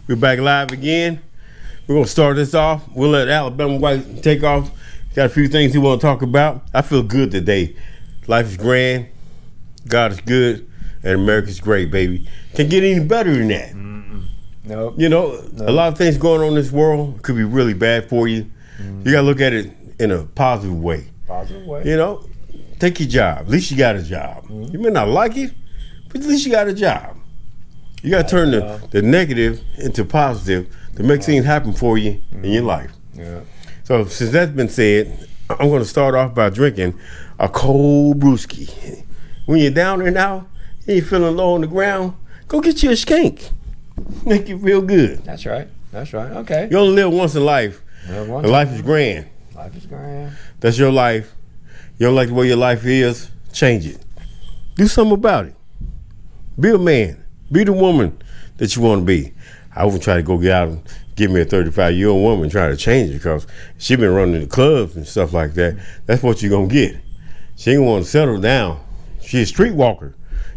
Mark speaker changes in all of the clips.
Speaker 1: We're back live again. We're going to start this off. We'll let Alabama White take off. Got a few things he want to talk about. I feel good today. Life is grand. God is good. And America's great, baby. Can't get any better than that.
Speaker 2: Nope.
Speaker 1: You know, a lot of things going on in this world could be really bad for you. You got to look at it in a positive way.
Speaker 2: Positive way.
Speaker 1: You know, take your job. At least you got a job. You may not like it, but at least you got a job. You got to turn the negative into positive to make things happen for you in your life.
Speaker 2: Yeah.
Speaker 1: So since that's been said, I'm going to start off by drinking a cold brewski. When you're down there now, and you're feeling low on the ground, go get you a skank. Make you feel good.
Speaker 2: That's right. That's right. Okay.
Speaker 1: You only live once in life. And life is grand.
Speaker 2: Life is grand.
Speaker 1: That's your life. You don't like the way your life is, change it. Do something about it. Be a man. Be the woman that you want to be. I wouldn't try to go get out and give me a 35-year-old woman trying to change it because she been running the clubs and stuff like that. That's what you're going to get. She ain't want to settle down. She's a streetwalker.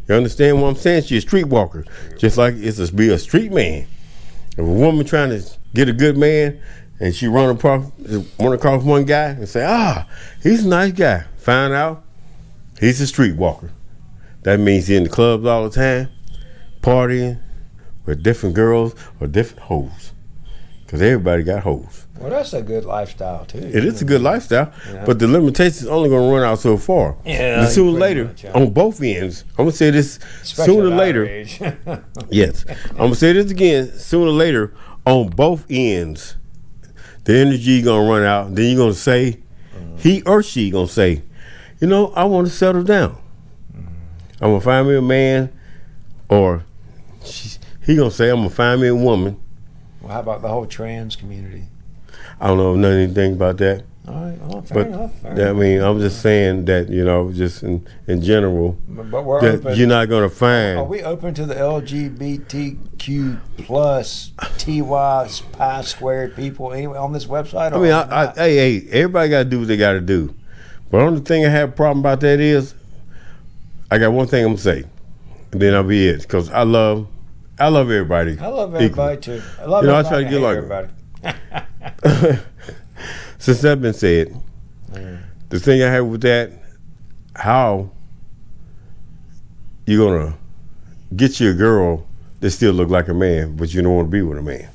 Speaker 1: You understand what I'm saying? She's a streetwalker. Just like it's to be a street man. If a woman trying to get a good man and she run across one guy and say, he's a nice guy. Find out he's a streetwalker. That means he's in the clubs all the time, partying with different girls or different hoes. Because everybody got hoes.
Speaker 2: Well, that's a good lifestyle, too.
Speaker 1: It is a good lifestyle, but the limitations only going to run out so far.
Speaker 2: Yeah.
Speaker 1: And sooner or later, on both ends, I'm going to say this sooner or later. Yes. I'm going to say this again. Sooner or later, on both ends, the energy going to run out. Then you're going to say, he or she going to say, I want to settle down. I'm going to find me a man, or he going to say, I'm going to find me a woman.
Speaker 2: Well, how about the whole trans community?
Speaker 1: I don't know anything about that.
Speaker 2: All right, fair enough.
Speaker 1: I mean, I'm just saying that, just in general,
Speaker 2: but we're
Speaker 1: that
Speaker 2: open.
Speaker 1: You're not going to find.
Speaker 2: Are we open to the LGBTQ plus TY pi squared people anyway on this website?
Speaker 1: I mean, hey, everybody got to do what they got to do. But the only thing I have a problem about that is, I got one thing I'm going to say, and then I'll be it. Because I love everybody.
Speaker 2: I love everybody too. I love
Speaker 1: I
Speaker 2: everybody.
Speaker 1: try to get like
Speaker 2: everybody.
Speaker 1: Since that's been said, the thing I have with that, how you gonna get you a girl that still look like a man, but you don't want to be with a man?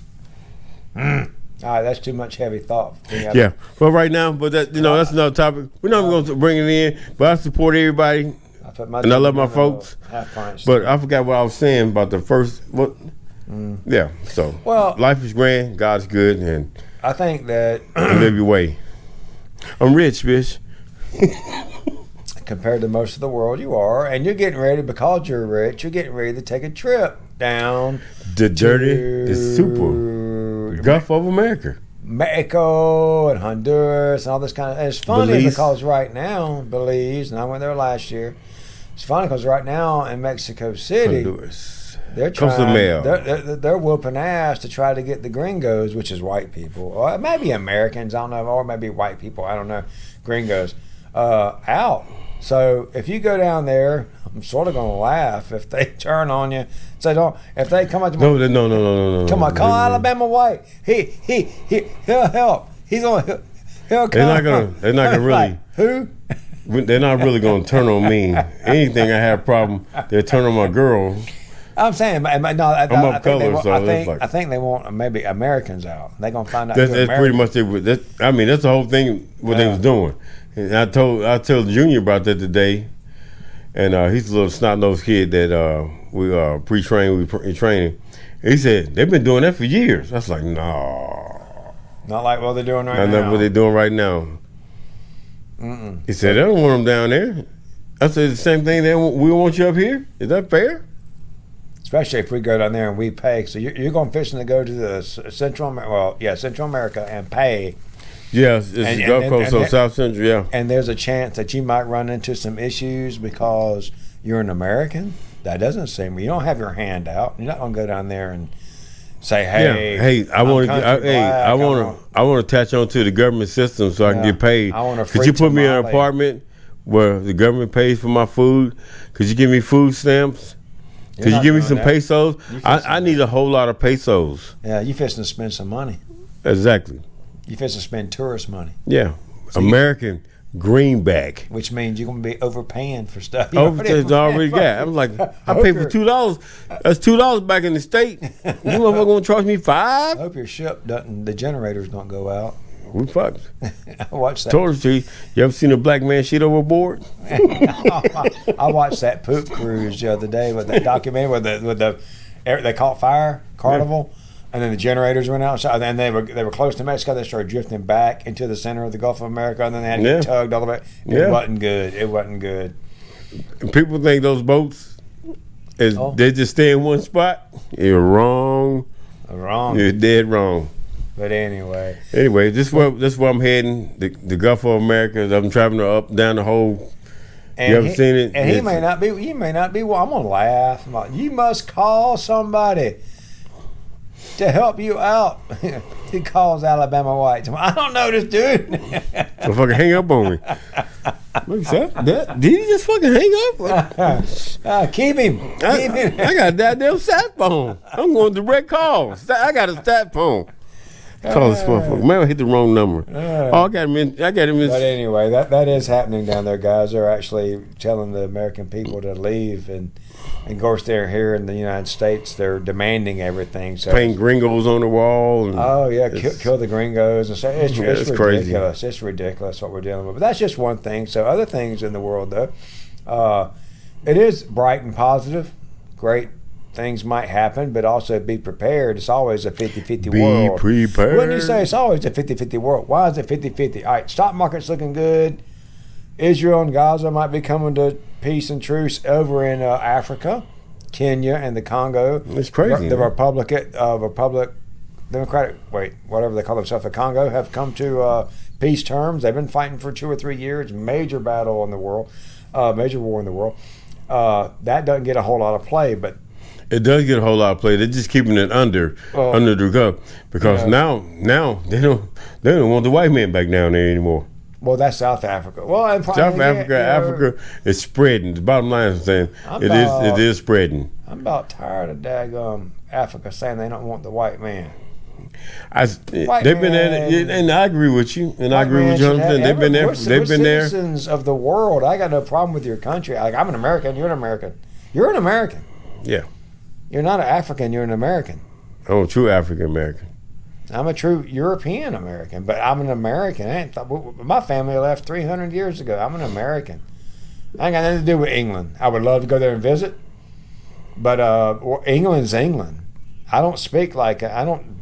Speaker 2: All right, that's too much heavy thought.
Speaker 1: Yeah, well, right now, but that that's another topic. We're not going to bring it in, but I support everybody, and I love my folks. But I forgot what I was saying about the first. What? Yeah. So, life is grand. God's good, and
Speaker 2: I think that
Speaker 1: live your way. I'm rich, bitch.
Speaker 2: Compared to most of the world, you are, and you're getting ready because you're rich. You're getting ready to take a trip down
Speaker 1: the super Gulf of America,
Speaker 2: Mexico and Honduras and all this kind of. And it's funny
Speaker 1: Belize.
Speaker 2: because right now, Belize, and I went there last year. It's funny because right now in Mexico City,
Speaker 1: Honduras.
Speaker 2: They're they're whooping ass to try to get the gringos, which is white people, or maybe Americans, I don't know, or maybe white people, I don't know, gringos, out. So if you go down there, I'm sort of gonna laugh if they turn on you. So if they come up to
Speaker 1: no.
Speaker 2: Come on, call Alabama White. He'll help. He'll come.
Speaker 1: They're not gonna really.
Speaker 2: Who?
Speaker 1: They're not really gonna turn on me. Anything I have a problem, they'll turn on my girl.
Speaker 2: I'm saying, no.
Speaker 1: I'm up color,
Speaker 2: I think they want maybe Americans out. They're gonna find out.
Speaker 1: That's pretty much it. That's the whole thing. What they was doing. And I told Junior about that today, and he's a little snot-nosed kid that we pre-trained. We training. He said they've been doing that for years. I was like, no,
Speaker 2: not like what they're doing right now.
Speaker 1: Not what they're doing right now. He said they don't want them down there. I said the same thing. We want you up here. Is that fair?
Speaker 2: Especially if we go down there and we pay. So you're going fishing to go to the Central America and pay.
Speaker 1: Yes, it's the Gulf Coast, so South Central, yeah.
Speaker 2: And there's a chance that you might run into some issues because you're an American. That doesn't seem. You don't have your hand out. You're not going to go down there and say, "Hey,
Speaker 1: I want to attach on to the government system so I can get paid. Could you put me in an apartment where the government pays for my food? Could you give me food stamps?
Speaker 2: You're
Speaker 1: Could you
Speaker 2: not
Speaker 1: give me
Speaker 2: doing
Speaker 1: some
Speaker 2: that.
Speaker 1: pesos?
Speaker 2: You
Speaker 1: I
Speaker 2: fixing
Speaker 1: need a whole lot of pesos.
Speaker 2: Yeah, you fixing to spend some money.
Speaker 1: Exactly.
Speaker 2: You fixing to spend tourist money,
Speaker 1: Yeah. American greenback.
Speaker 2: which means you're going to be overpaying for stuff.
Speaker 1: Already got. I'm like, I paid for $2. That's $2 back in the state. You motherfucker gonna charge me
Speaker 2: I
Speaker 1: $5?
Speaker 2: hope your ship doesn't. The generators don't go out.
Speaker 1: We fucked.
Speaker 2: I watched that.
Speaker 1: Told her to. You ever seen a black man shit overboard?
Speaker 2: I watched that poop cruise the other day with that documentary with the they caught fire Carnival, and then the generators went out. And then they were close to Mexico. They started drifting back into the center of the Gulf of America, and then they had to get tugged all the way. It wasn't good. It wasn't good.
Speaker 1: And people think those boats they just stay in one spot. You're wrong.
Speaker 2: Wrong.
Speaker 1: You're dead wrong.
Speaker 2: But anyway,
Speaker 1: this is where I'm heading. The Gulf of America. I'm traveling up down the whole. You ever seen it?
Speaker 2: And he may not be. You may not be. Well, I'm gonna laugh. I'm like, you must call somebody to help you out. He calls Alabama White. I don't know this dude.
Speaker 1: Don't fucking hang up on me. Look, did he just fucking hang up?
Speaker 2: Keep him.
Speaker 1: I got a goddamn sat phone. I'm going direct calls. I got a sat phone. Call this motherfucker. Man, I hit the wrong number. I got him in.
Speaker 2: But anyway, that is happening down there, guys. They're actually telling the American people to leave, and of course they're here in the United States. They're demanding everything. So
Speaker 1: paint gringos on the wall. And
Speaker 2: kill the gringos and say it's ridiculous.
Speaker 1: Crazy.
Speaker 2: It's ridiculous what we're dealing with. But that's just one thing. So other things in the world, though, it is bright and positive. Great things might happen, but also be prepared. It's always a 50-50 world.
Speaker 1: Be prepared.
Speaker 2: Wouldn't you say it's always a 50-50 world? Why is it 50-50? All right, stock market's looking good. Israel and Gaza might be coming to peace and truce over in Africa, Kenya, and the Congo.
Speaker 1: It's crazy.
Speaker 2: The whatever they call themselves, the Congo, have come to peace terms. They've been fighting for 2 or 3 years. Major battle in the world, major war in the world. That doesn't get a whole lot of play, but
Speaker 1: it does get a whole lot of play. They're just keeping it under the cup because now they don't want the white man back down there anymore.
Speaker 2: Well, that's South Africa. Well,
Speaker 1: Africa is spreading. The bottom line is saying it is spreading.
Speaker 2: I'm about tired of daggum Africa saying they don't want the white man.
Speaker 1: They've been at it, and I agree with you. And I agree with Jonathan. They've been there. We're
Speaker 2: citizens of the world. I got no problem with your country. Like, I'm an American. You're an American. You're an American.
Speaker 1: Yeah.
Speaker 2: You're not an African. You're an American.
Speaker 1: I'm a true African American.
Speaker 2: I'm a true European American, but I'm an American. My family left 300 years ago. I'm an American. I ain't got nothing to do with England. I would love to go there and visit, but England's England. I don't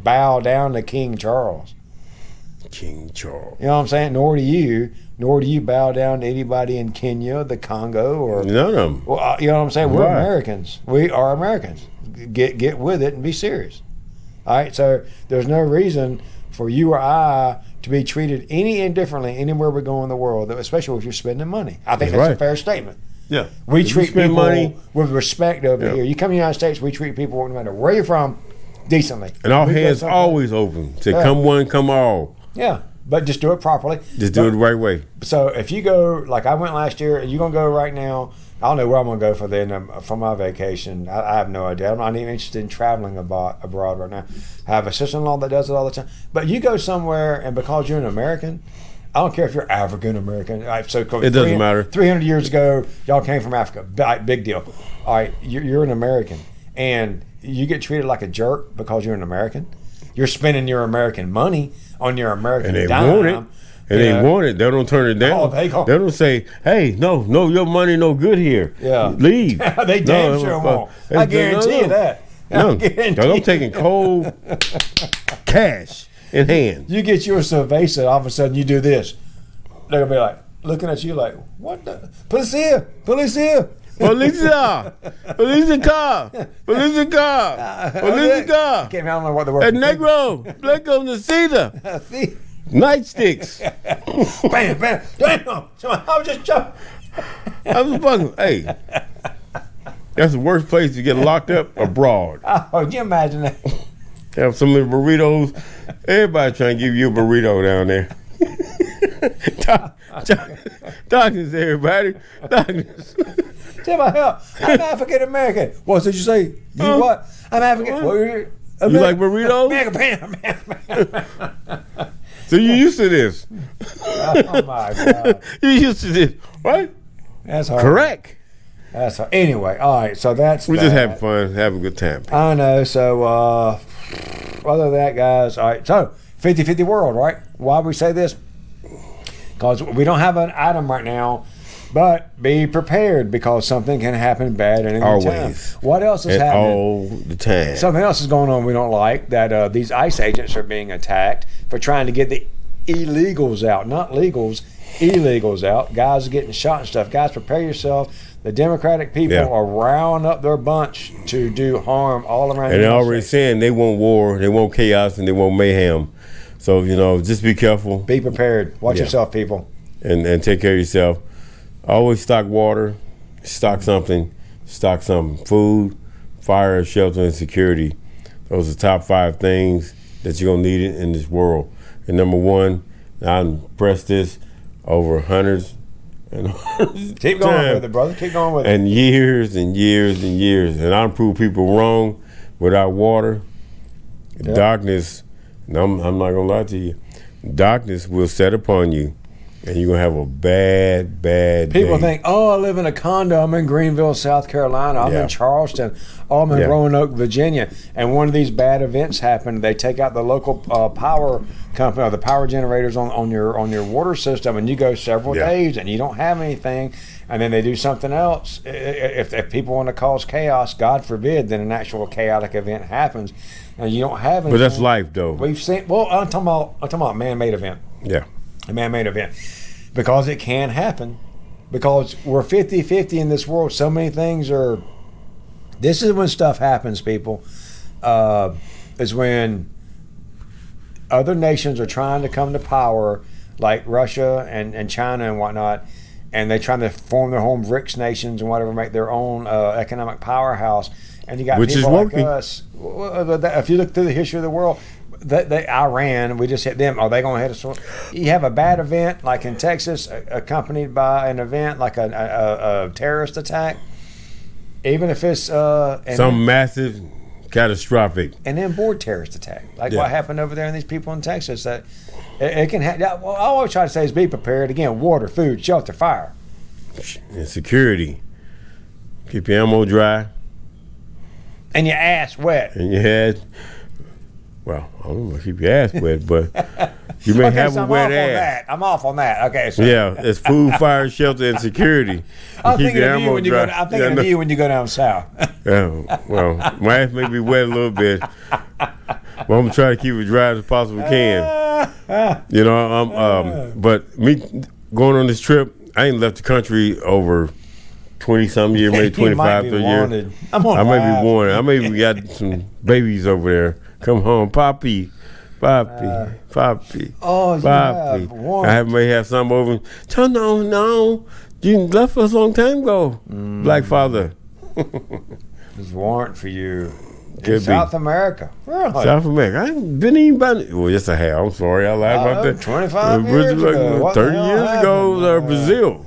Speaker 2: bow down to King Charles.
Speaker 1: King Charles.
Speaker 2: You know what I'm saying? Nor do you bow down to anybody in Kenya, the Congo, or
Speaker 1: none of them.
Speaker 2: Well, you know what I'm saying? We're Americans. We are Americans. Get with it and be serious. All right. So there's no reason for you or I to be treated any indifferently anywhere we go in the world, especially if you're spending money. I think that's a fair statement.
Speaker 1: Yeah.
Speaker 2: We treat people with respect over here. You come to the United States, we treat people, no matter where you're from, decently.
Speaker 1: And our hands always open. Say, come one, come all.
Speaker 2: Yeah, but just do it properly.
Speaker 1: Just do it the right way.
Speaker 2: So if you go, like I went last year, you're going to go right now, I don't know where I'm going to go for my vacation. I have no idea. I'm not even interested in traveling abroad right now. I have a sister-in-law that does it all the time. But you go somewhere, and because you're an American, I don't care if you're African American. So
Speaker 1: it doesn't matter.
Speaker 2: 300 years ago, y'all came from Africa. Big deal. All right, you're an American, and you get treated like a jerk because you're an American. You're spending your American money on your American dime.
Speaker 1: They want it. They don't turn it down. They don't say, "Hey, no, your money no good here.
Speaker 2: Yeah,
Speaker 1: leave."
Speaker 2: They damn sure won't. I guarantee you that.
Speaker 1: No, I'm taking cold cash in hand.
Speaker 2: You get your cerveza, all of a sudden you do this. They're gonna be like looking at you like, "What the? Policia!
Speaker 1: Policia! Policia! Policia!
Speaker 2: I don't know what the word.
Speaker 1: El negro, blanco necesita. Nightsticks.
Speaker 2: Bam, bam, damn! I was just jumping.
Speaker 1: I was fucking. Hey, that's the worst place to get locked up abroad.
Speaker 2: Oh, can you imagine that?
Speaker 1: Have some of the burritos. Everybody trying to give you a burrito down there. Darkness, everybody. Darkness.
Speaker 2: Send my help. I'm African American. What did you say? You what? I'm African. What?
Speaker 1: You like burritos? So you used to this.
Speaker 2: Oh my God.
Speaker 1: You used to this, right?
Speaker 2: That's hard.
Speaker 1: Correct.
Speaker 2: That's hard. Anyway, all right. So that's
Speaker 1: We're just having fun, having a good time.
Speaker 2: I know. So other than that, guys, all right. So 50-50 world, right? Why we say this? Because we don't have an item right now, but be prepared because something can happen bad at any time.
Speaker 1: Always.
Speaker 2: What else is
Speaker 1: And
Speaker 2: happening?
Speaker 1: all the time.
Speaker 2: Something else is going on we don't like, that these ICE agents are being attacked for trying to get the illegals out. Not legals, illegals out. Guys are getting shot and stuff. Guys, prepare yourself. The Democratic people are rounding up their bunch to do harm all around the
Speaker 1: And they're
Speaker 2: United
Speaker 1: already
Speaker 2: States.
Speaker 1: saying they want war, they want chaos, and they want mayhem. So, just be careful
Speaker 2: Be prepared. Watch yourself, people.
Speaker 1: and take care of yourself. Always stock water, stock something, food, fire, shelter, and security. Those are the top 5 things that you're going to need in this world. And number 1, I pressed this over hundreds and hundreds
Speaker 2: Keep going with it, brother. Keep going with it.
Speaker 1: and years and years and years. And I prove people wrong. Without water, darkness, and I'm not going to lie to you, darkness will set upon you. And you're going to have a bad
Speaker 2: People
Speaker 1: day.
Speaker 2: think, I live in a condo. I'm in Greenville, South Carolina. I'm in Charleston. I'm in Roanoke, Virginia. And one of these bad events happened. They take out the local power company or the power generators on your water system, and you go several days and you don't have anything. And then they do something else. If people want to cause chaos, God forbid, then an actual chaotic event happens, and you don't have anything.
Speaker 1: But that's life, though.
Speaker 2: We've seen. Well, I'm talking about a man-made event.
Speaker 1: Yeah.
Speaker 2: A man-made event, because it can happen, because we're 50-50 in this world. So many things are. This is when stuff happens, people. Is when other nations are trying to come to power, like Russia and China and whatnot, and they're trying to form their own BRICS nations and whatever, make their own economic powerhouse. And you got
Speaker 1: Which is
Speaker 2: people like
Speaker 1: working.
Speaker 2: us. If you look through the history of the world, Iran, we just hit them. Are they going to hit us? You have a bad event like in Texas, accompanied by an event like a terrorist attack. Even if it's
Speaker 1: Some massive, catastrophic.
Speaker 2: an inboard terrorist attack, like what happened over there in these people in Texas, that it can happen. Well, I always try to say is be prepared. Again, water, food, shelter, fire,
Speaker 1: And security. Keep your ammo dry.
Speaker 2: and your ass wet.
Speaker 1: And your head. Well, I don't know, keep your ass wet, but you may have
Speaker 2: so
Speaker 1: a
Speaker 2: I'm
Speaker 1: wet
Speaker 2: off on
Speaker 1: ass.
Speaker 2: that. I'm off on that. Okay, so
Speaker 1: Yeah, it's food, fire, shelter, and security.
Speaker 2: I'm
Speaker 1: Keep
Speaker 2: thinking
Speaker 1: your
Speaker 2: of you
Speaker 1: ammo
Speaker 2: when you
Speaker 1: dry.
Speaker 2: go. I'm thinking of you when you go down south.
Speaker 1: Yeah, well, my ass may be wet a little bit, but I'm gonna try to keep it dry as possibly can. But me going on this trip, I ain't left the country over 20-some years, maybe
Speaker 2: You might
Speaker 1: 25,
Speaker 2: be
Speaker 1: 30 years.
Speaker 2: wanted. I'm on
Speaker 1: I may
Speaker 2: live.
Speaker 1: be wanted. I may be got some babies over there. Come home, Poppy. Oh,
Speaker 2: you have one.
Speaker 1: I may have some over. No. You left us a long time ago. Black father.
Speaker 2: There's warrant for you in
Speaker 1: Could be.
Speaker 2: South America. Really?
Speaker 1: South America. I ain't been even by. Well, yes, I have. I'm sorry. I lied about that.
Speaker 2: 25 years ago. What the
Speaker 1: 30
Speaker 2: hell
Speaker 1: years ago,
Speaker 2: happened?
Speaker 1: Brazil.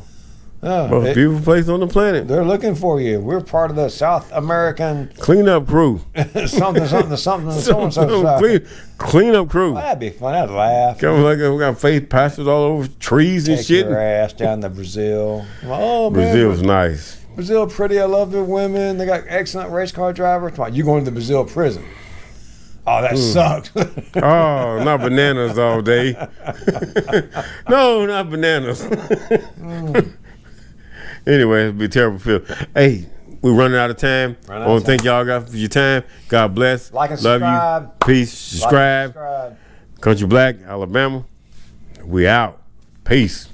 Speaker 1: Most beautiful place on the planet.
Speaker 2: They're looking for you. We're part of the South American
Speaker 1: Clean up crew.
Speaker 2: something, so and so.
Speaker 1: Clean up crew.
Speaker 2: That'd be fun. I'd laugh.
Speaker 1: Come like we got faith pastors all over trees and
Speaker 2: Take
Speaker 1: shit.
Speaker 2: your ass down to Brazil. Oh man,
Speaker 1: Brazil's nice.
Speaker 2: Brazil pretty. I love their women. They got excellent race car drivers. Come on, you going to the Brazil prison? Oh, that sucks.
Speaker 1: Oh, not bananas all day. No, not bananas. Anyway, it'd be a terrible feel. Hey, we're running out of time. I want to thank y'all guys for your time. God bless.
Speaker 2: Like and
Speaker 1: Love
Speaker 2: subscribe.
Speaker 1: you. Peace. Subscribe.
Speaker 2: Subscribe.
Speaker 1: Country Black, Alabama. We out. Peace.